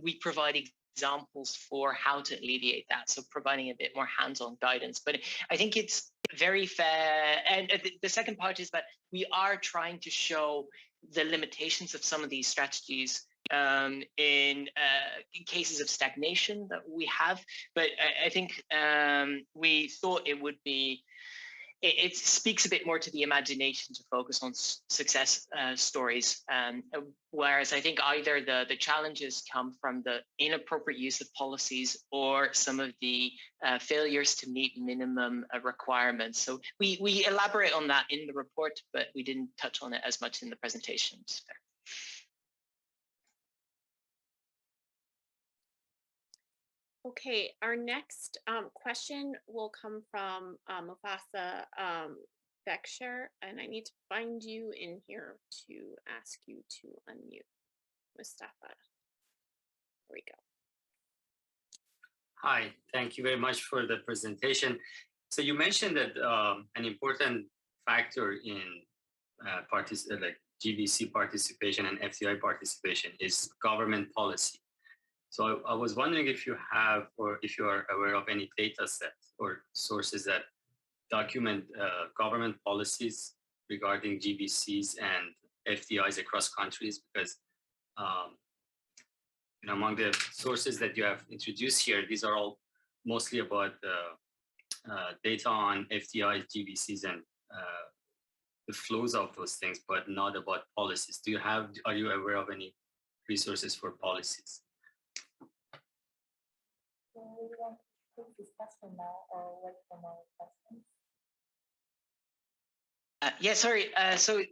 Speaker 2: we provide examples for how to alleviate that, so providing a bit more hands-on guidance. But I think it's very fair. And the second part is that we are trying to show the limitations of some of these strategies in cases of stagnation that we have. But I think we thought it would be, it speaks a bit more to the imagination to focus on success stories, whereas I think either the challenges come from the inappropriate use of policies or some of the failures to meet minimum requirements. So we elaborate on that in the report, but we didn't touch on it as much in the presentation.
Speaker 1: Okay, our next question will come from Mufasa Bekshir, and I need to find you in here to ask you to unmute. Mustafa. There we go.
Speaker 6: Hi, thank you very much for the presentation. So you mentioned that an important factor in like GVC participation and FDI participation is government policy. So I was wondering if you have, or if you are aware of any data sets or sources that document government policies regarding GVCs and FDIs across countries, because among the sources that you have introduced here, these are all mostly about data on FDIs, GVCs, and the flows of those things, but not about policies. Are you aware of any resources for policies?
Speaker 3: Do we want to take this question now or wait for more questions?
Speaker 2: Yeah, sorry. So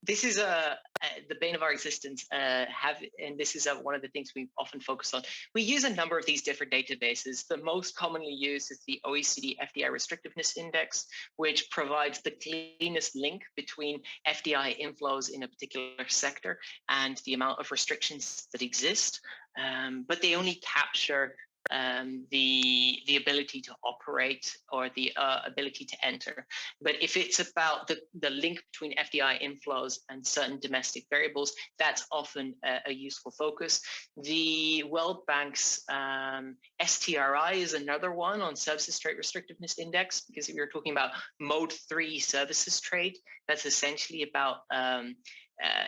Speaker 2: This is the bane of our existence. And this is one of the things we often focus on. We use a number of these different databases. The most commonly used is the OECD FDI Restrictiveness Index, which provides the cleanest link between FDI inflows in a particular sector and the amount of restrictions that exist. But they only capture the ability to operate or the ability to enter. But if it's about the link between FDI inflows and certain domestic variables, that's often a useful focus. The World Bank's STRI is another one on Services Trade Restrictiveness Index, because if you're talking about Mode 3 services trade, that's essentially about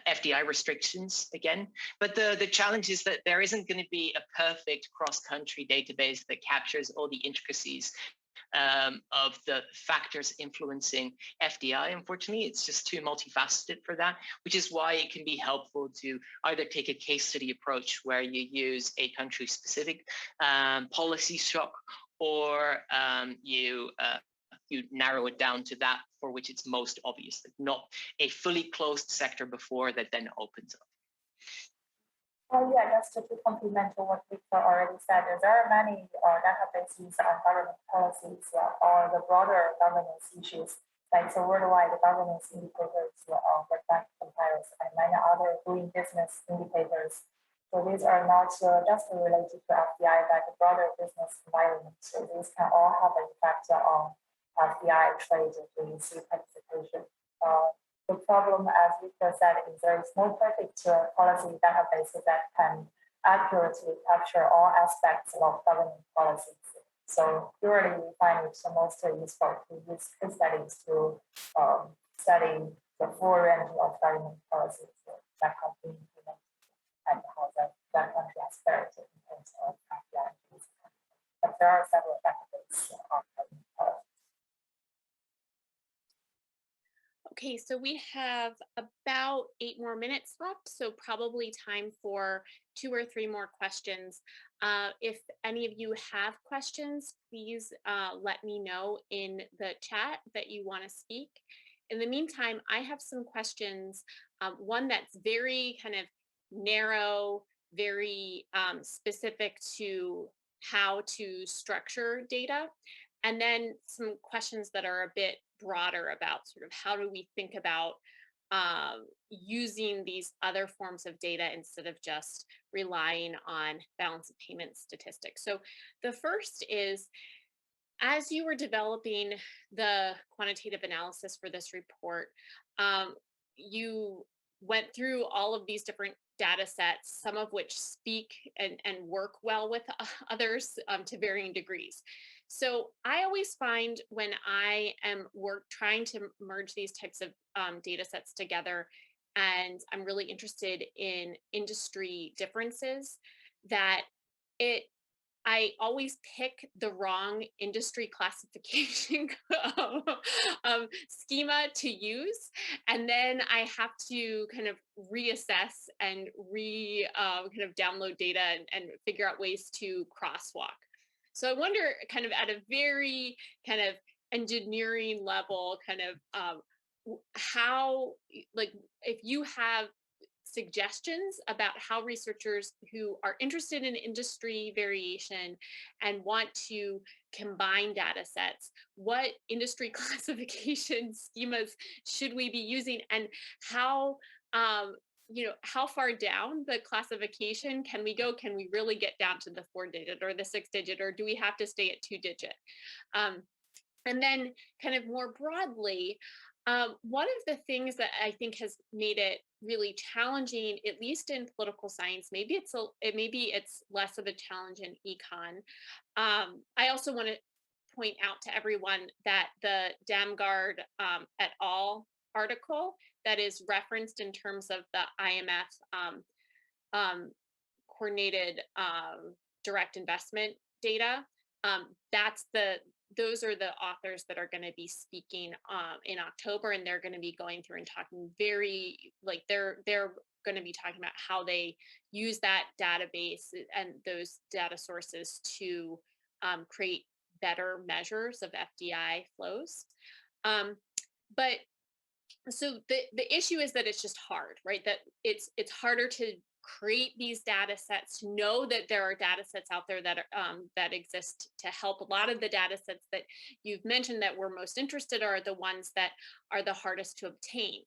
Speaker 2: FDI restrictions again. But the challenge is that there isn't going to be a perfect cross-country database that captures all the intricacies of the factors influencing FDI. Unfortunately, it's just too multifaceted for that, which is why it can be helpful to either take a case study approach where you use a country-specific policy shock, or you narrow it down to that for which it's most obvious, like not a fully closed sector before that then opens up.
Speaker 3: Yeah, just to complement what Victor already said, there are many databases on government policies or the broader governance issues, like the worldwide governance indicators, World Bank comparison, and many other doing business indicators. So these are not just related to FDI, but the broader business environment. So these can all have an effect on FDI trade GVC participation. The problem, as Victor said, is there is no perfect policy database that can accurately capture all aspects of government policies. So purely we find it most useful to use case studies to study the full range of government policies that have been implemented and how that country has fared in terms of FDI. But there are several databases on government policies.
Speaker 1: Okay, so we have about 8 more minutes left, so probably time for 2 or 3 more questions. If any of you have questions, please let me know in the chat that you want to speak. In the meantime, I have some questions, one that's very kind of narrow, very specific to how to structure data, and then some questions that are a bit broader about sort of how do we think about using these other forms of data instead of just relying on balance of payment statistics. So the first is, as you were developing the quantitative analysis for this report, you went through all of these different data sets, some of which speak and work well with others to varying degrees. So I always find when I am trying to merge these types of data sets together, and I'm really interested in industry differences, that I always pick the wrong industry classification schema to use. And then I have to kind of reassess and kind of download data and figure out ways to crosswalk. So I wonder, kind of at a very kind of engineering level, kind of how, like, if you have suggestions about how researchers who are interested in industry variation and want to combine data sets, what industry classification schemas should we be using, and how how far down the classification can we go? Can we really get down to the 4-digit or the 6-digit, or do we have to stay at 2-digit? And then kind of more broadly, one of the things that I think has made it really challenging, at least in political science, maybe it's less of a challenge in econ. I also want to point out to everyone that the Damgard et al. Article that is referenced in terms of the IMF coordinated direct investment data, those are the authors that are going to be speaking in October, and they're going to be going through and talking they're going to be talking about how they use that database and those data sources to create better measures of FDI flows. But So the issue is that it's just hard, right? That it's harder to create these data sets, to know that there are data sets out there that are that exist to help. A lot of the data sets that you've mentioned that we're most interested are the ones that are the hardest to obtain.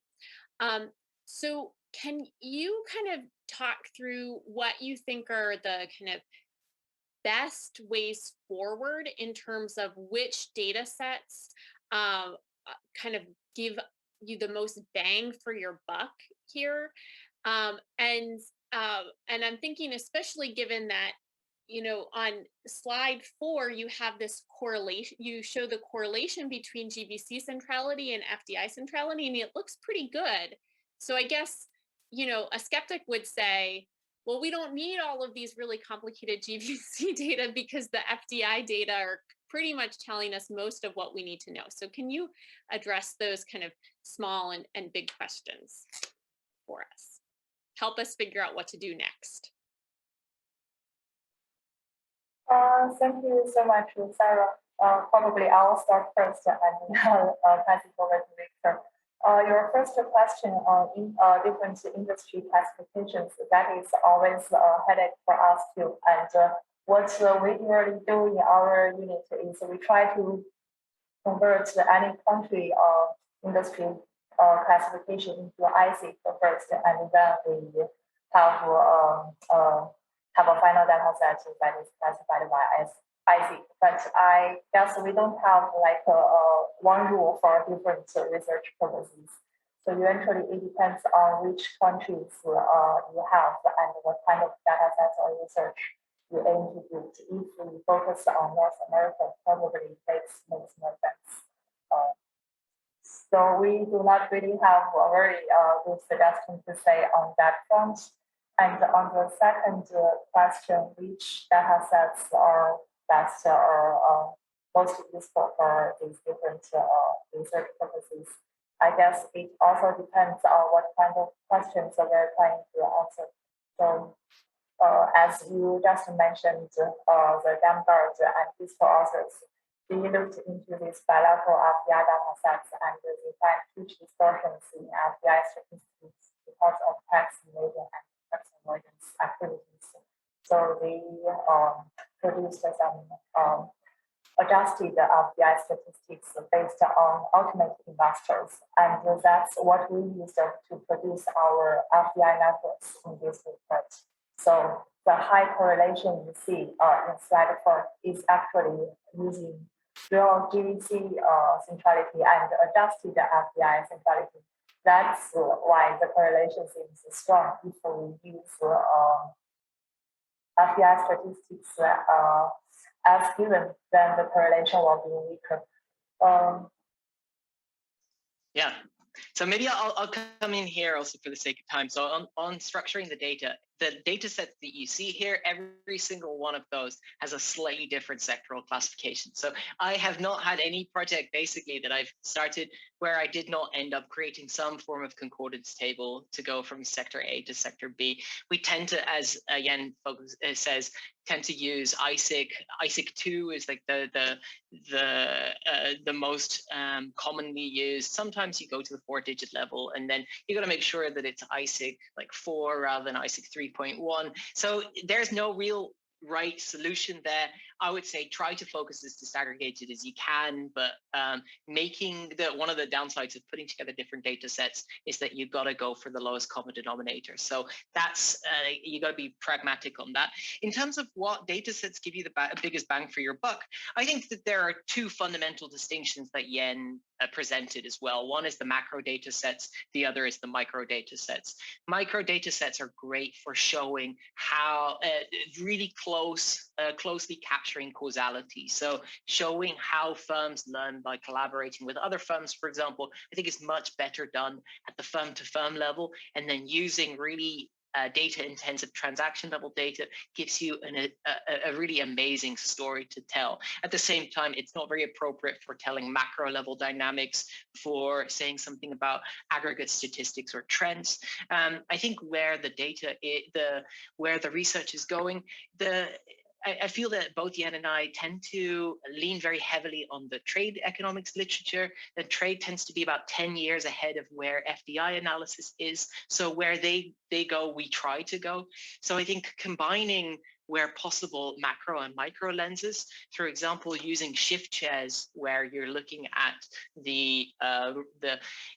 Speaker 1: So can you kind of talk through what you think are the kind of best ways forward in terms of which data sets kind of give you the most bang for your buck here? Um, and and I'm thinking, especially given that, on slide 4, you have this correlation. You show the correlation between GVC centrality and FDI centrality, and it looks pretty good. So I guess, a skeptic would say, well, we don't need all of these really complicated GVC data because the FDI data are pretty much telling us most of what we need to know. So can you address those kind of small and big questions for us? Help us figure out what to do next.
Speaker 3: Thank you so much, Sarah. Probably I'll start first and pass it over to Victor. Your first question on different industry classifications, that is always a headache for us too. And what we usually do in our unit is we try to convert any country industry classification into ISIC first, and then we have a final data set that is classified by ISIC. But I guess we don't have like one rule for different research purposes. So eventually it depends on which countries you have and what kind of data sets or research you aim to do. If we focus on North America, probably makes more sense. So we do not really have a very good suggestion to say on that front. And on the second question, which data sets are best or most useful for these different research purposes? I guess it also depends on what kind of questions we're trying to answer. So as you just mentioned, the Steenbergen and Fiscal authors, they looked into these bilateral FDI data sets and they find huge distortions in FDI statistics because of tax evasion and tax avoidance activities. So they produced some adjusted FDI statistics based on ultimate investors. And that's what we used to produce our FDI networks in this report. So the high correlation you see in slide 4 is actually using real GVC centrality and adjusted FDI centrality. That's why the correlation seems strong. If we use FDI statistics as given, then the correlation will be weaker.
Speaker 2: Yeah. So maybe I'll come in here also for the sake of time. So on structuring the data sets that you see here, every single one of those has a slightly different sectoral classification. So I have not had any project basically that I've started where I did not end up creating some form of concordance table to go from sector A to sector B. We tend to, as Yen says, tend to use ISIC. ISIC 2 is like the most commonly used. Sometimes you go to the 4-digit level, and then you got to make sure that it's ISIC like 4 rather than ISIC 3.1. So there's no real right solution there. I would say try to focus as disaggregated as you can, but making one of the downsides of putting together different data sets is that you've got to go for the lowest common denominator. So that's you got to be pragmatic on that. In terms of what data sets give you the biggest bang for your buck, I think that there are two fundamental distinctions that Yen presented as well. One is the macro data sets, the other is the micro data sets. Micro data sets are great for showing how really closely capturing causality. So showing how firms learn by collaborating with other firms, for example, I think is much better done at the firm to firm level, and then using really data intensive transaction level data gives you a really amazing story to tell. At the same time, it's not very appropriate for telling macro level dynamics, for saying something about aggregate statistics or trends. I think where the data, where the research is going, I feel that both Yen and I tend to lean very heavily on the trade economics literature. The trade tends to be about 10 years ahead of where FDI analysis is. So where they go, we try to go. So I think combining, where possible, macro and micro lenses, for example, using shift chairs where you're looking at the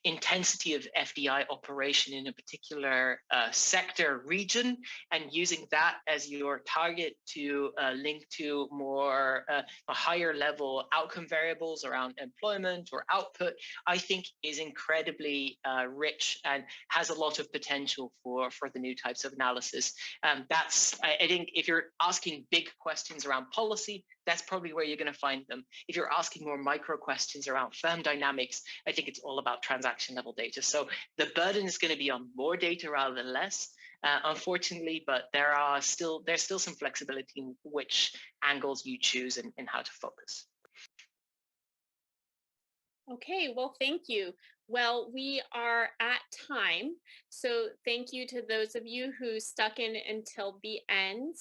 Speaker 2: intensity of FDI operation in a particular sector region, and using that as your target to link to more a higher level outcome variables around employment or output, I think is incredibly rich and has a lot of potential for the new types of analysis. I think if you're asking big questions around policy, that's probably where you're going to find them. If you're asking more micro questions around firm dynamics, I think it's all about transaction level data. So the burden is going to be on more data rather than less, unfortunately, but there's still some flexibility in which angles you choose and how to focus.
Speaker 1: Okay, well, thank you. Well, we are at time. So thank you to those of you who stuck in until the end.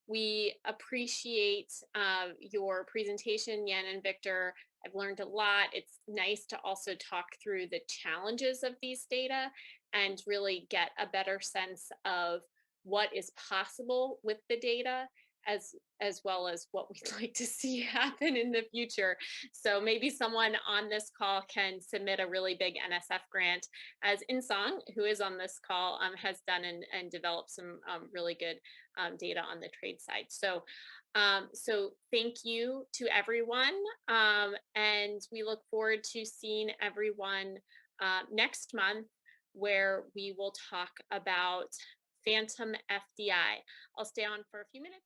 Speaker 1: We appreciate your presentation, Yen and Victor. I've learned a lot. It's nice to also talk through the challenges of these data and really get a better sense of what is possible with the data, as well as what we'd like to see happen in the future. So maybe someone on this call can submit a really big NSF grant, as Insong, who is on this call, has done and developed some really good data on the trade side. So, so thank you to everyone. And we look forward to seeing everyone next month, where we will talk about phantom FDI. I'll stay on for a few minutes.